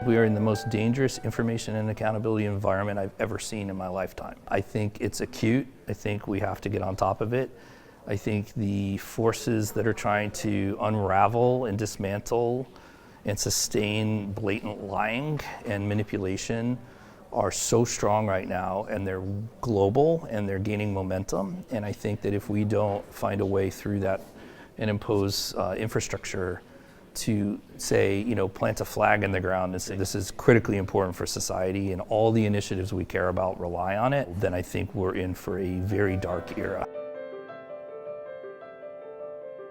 We are in the most dangerous information and accountability environment I've ever seen in my lifetime. I think it's acute. I think we have to get on top of it. I think the forces that are trying to unravel and dismantle and sustain blatant lying and manipulation are so strong right now, and they're global and they're gaining momentum. And I think that if we don't find a way through that and impose infrastructure to say, plant a flag in the ground and say this is critically important for society and all the initiatives we care about rely on it, then I think we're in for a very dark era.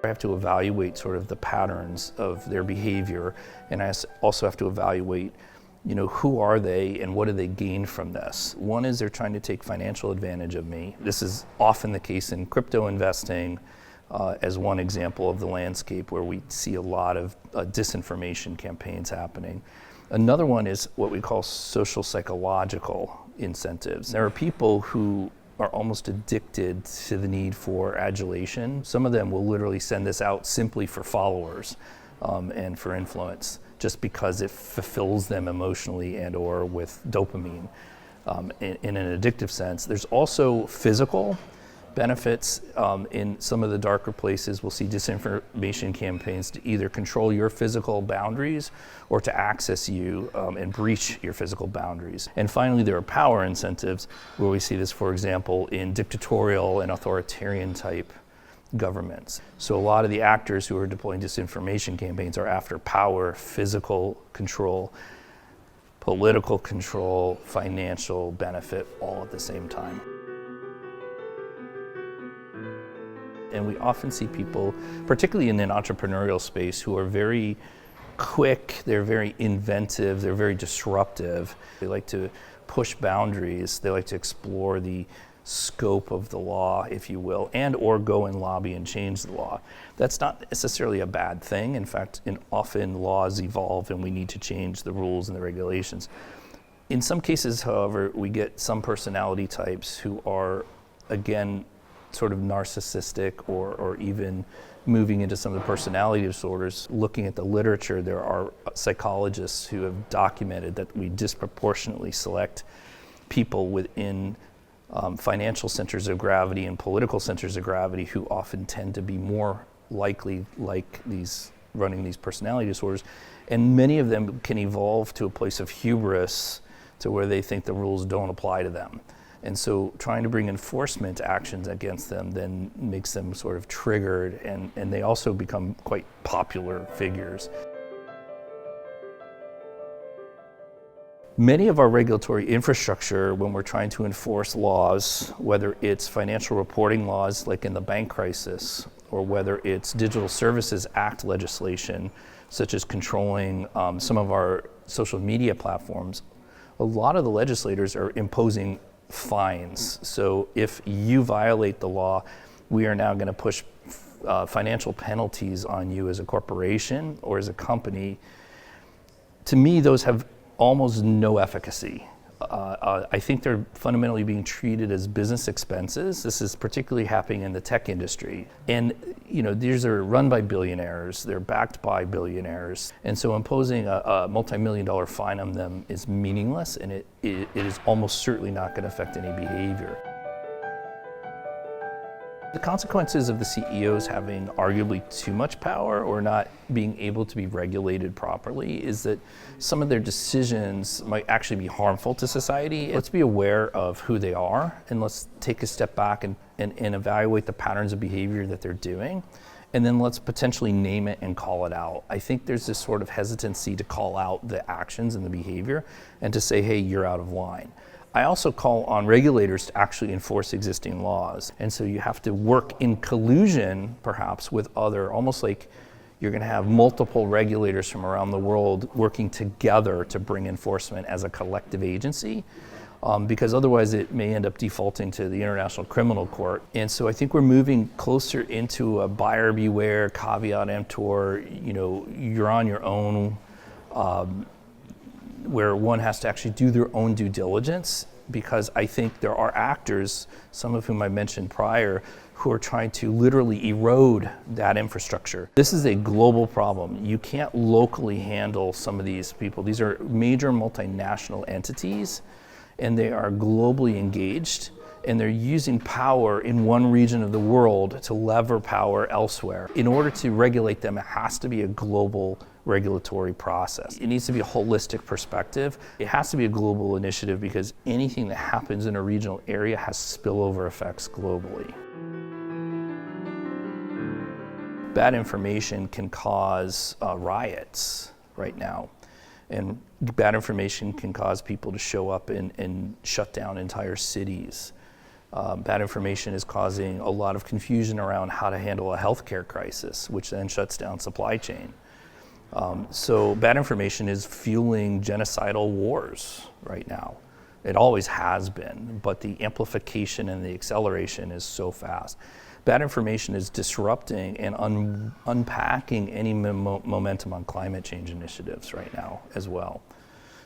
I have to evaluate sort of the patterns of their behavior, and I also have to evaluate who are they and what do they gain from this? One is they're trying to take financial advantage of me. This is often the case in crypto investing, as one example of the landscape where we see a lot of disinformation campaigns happening. Another one is what we call social psychological incentives. There are people who are almost addicted to the need for adulation. Some of them will literally send this out simply for followers and for influence, just because it fulfills them emotionally and or with dopamine in an addictive sense. There's also physical benefits. In some of the darker places, we'll see disinformation campaigns to either control your physical boundaries or to access you and breach your physical boundaries. And finally, there are power incentives, where we see this, for example, in dictatorial and authoritarian type governments. So a lot of the actors who are deploying disinformation campaigns are after power, physical control, political control, financial benefit, all at the same time. And we often see people, particularly in an entrepreneurial space, who are very quick, they're very inventive, they're very disruptive. They like to push boundaries, they like to explore the scope of the law, if you will, and or go and lobby and change the law. That's not necessarily a bad thing. In fact, often laws evolve and we need to change the rules and the regulations. In some cases, however, we get some personality types who are, again, sort of narcissistic or even moving into some of the personality disorders. Looking at the literature, there are psychologists who have documented that we disproportionately select people within financial centers of gravity and political centers of gravity who often tend to be more likely like running these personality disorders. And many of them can evolve to a place of hubris to where they think the rules don't apply to them. And so trying to bring enforcement actions against them then makes them sort of triggered, and they also become quite popular figures. Many of our regulatory infrastructure, when we're trying to enforce laws, whether it's financial reporting laws like in the bank crisis, or whether it's Digital Services Act legislation, such as controlling some of our social media platforms, a lot of the legislators are imposing fines. So if you violate the law, we are now going to push financial penalties on you as a corporation or as a company. To me, those have almost no efficacy. I think they're fundamentally being treated as business expenses. This is particularly happening in the tech industry. And these are run by billionaires, they're backed by billionaires. And so imposing a multi-million-dollar fine on them is meaningless, and it is almost certainly not going to affect any behavior. The consequences of the CEOs having arguably too much power or not being able to be regulated properly is that some of their decisions might actually be harmful to society. Let's be aware of who they are, and let's take a step back and evaluate the patterns of behavior that they're doing, and then let's potentially name it and call it out. I think there's this sort of hesitancy to call out the actions and the behavior and to say, hey, you're out of line. I also call on regulators to actually enforce existing laws. And so you have to work in collusion, perhaps, with almost like you're going to have multiple regulators from around the world working together to bring enforcement as a collective agency, because otherwise it may end up defaulting to the International Criminal Court. And so I think we're moving closer into a buyer beware, caveat emptor, you're on your own, where one has to actually do their own due diligence, because I think there are actors, some of whom I mentioned prior, who are trying to literally erode that infrastructure. This is a global problem. You can't locally handle some of these people. These are major multinational entities, and they are globally engaged, and they're using power in one region of the world to lever power elsewhere. In order to regulate them, it has to be a global regulatory process. It needs to be a holistic perspective. It has to be a global initiative because anything that happens in a regional area has spillover effects globally. Bad information can cause riots right now, and bad information can cause people to show up and shut down entire cities. Bad information is causing a lot of confusion around how to handle a healthcare crisis, which then shuts down supply chain. So bad information is fueling genocidal wars right now. It always has been, but the amplification and the acceleration is so fast. Bad information is disrupting and unpacking any momentum on climate change initiatives right now as well.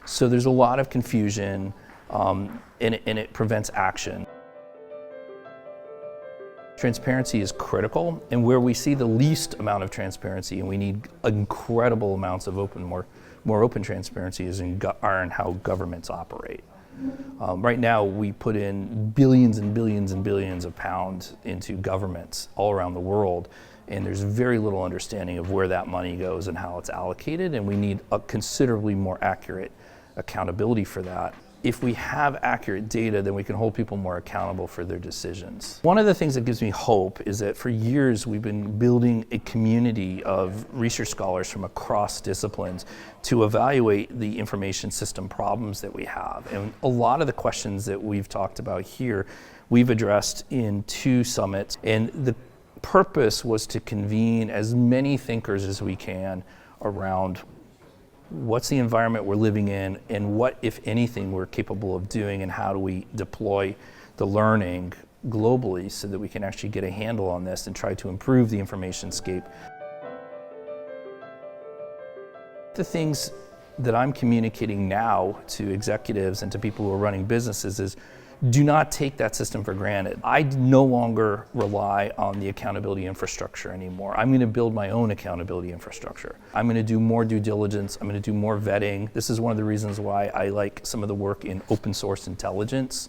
So there's a lot of confusion, and it prevents action. Transparency is critical, and where we see the least amount of transparency, and we need incredible amounts of more open transparency, is in how governments operate. Right now, we put in billions and billions and billions of pounds into governments all around the world, and there's very little understanding of where that money goes and how it's allocated, and we need a considerably more accurate accountability for that. If we have accurate data, then we can hold people more accountable for their decisions. One of the things that gives me hope is that for years we've been building a community of research scholars from across disciplines to evaluate the information system problems that we have. And a lot of the questions that we've talked about here, we've addressed in 2 summits. And the purpose was to convene as many thinkers as we can around what's the environment we're living in, and what, if anything, we're capable of doing, and how do we deploy the learning globally so that we can actually get a handle on this and try to improve the information scape. The things that I'm communicating now to executives and to people who are running businesses is, do not take that system for granted. I no longer rely on the accountability infrastructure anymore. I'm going to build my own accountability infrastructure. I'm going to do more due diligence. I'm going to do more vetting. This is one of the reasons why I like some of the work in open source intelligence.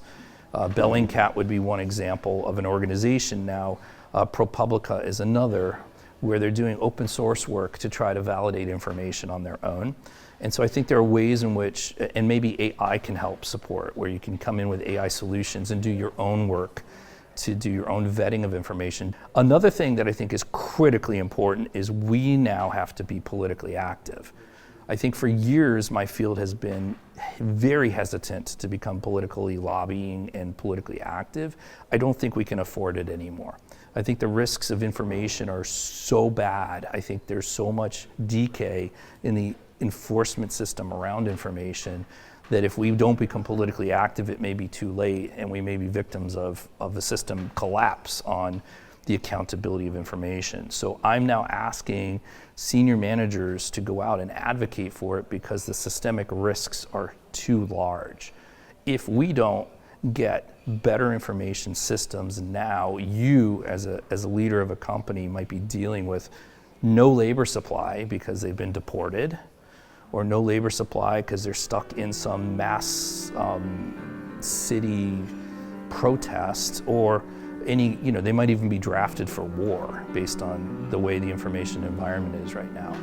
Bellingcat would be one example of an organization now. ProPublica is another, where they're doing open source work to try to validate information on their own. And so I think there are ways in which, and maybe AI can help support, where you can come in with AI solutions and do your own work to do your own vetting of information. Another thing that I think is critically important is we now have to be politically active. I think for years my field has been very hesitant to become politically lobbying and politically active. I don't think we can afford it anymore. I think the risks of information are so bad. I think there's so much decay in the enforcement system around information that if we don't become politically active, it may be too late, and we may be victims of a system collapse on the accountability of information. So I'm now asking senior managers to go out and advocate for it because the systemic risks are too large. If we don't get better information systems now, you as a leader of a company might be dealing with no labor supply because they've been deported, or no labor supply because they're stuck in some mass city protest, or they might even be drafted for war based on the way the information environment is right now.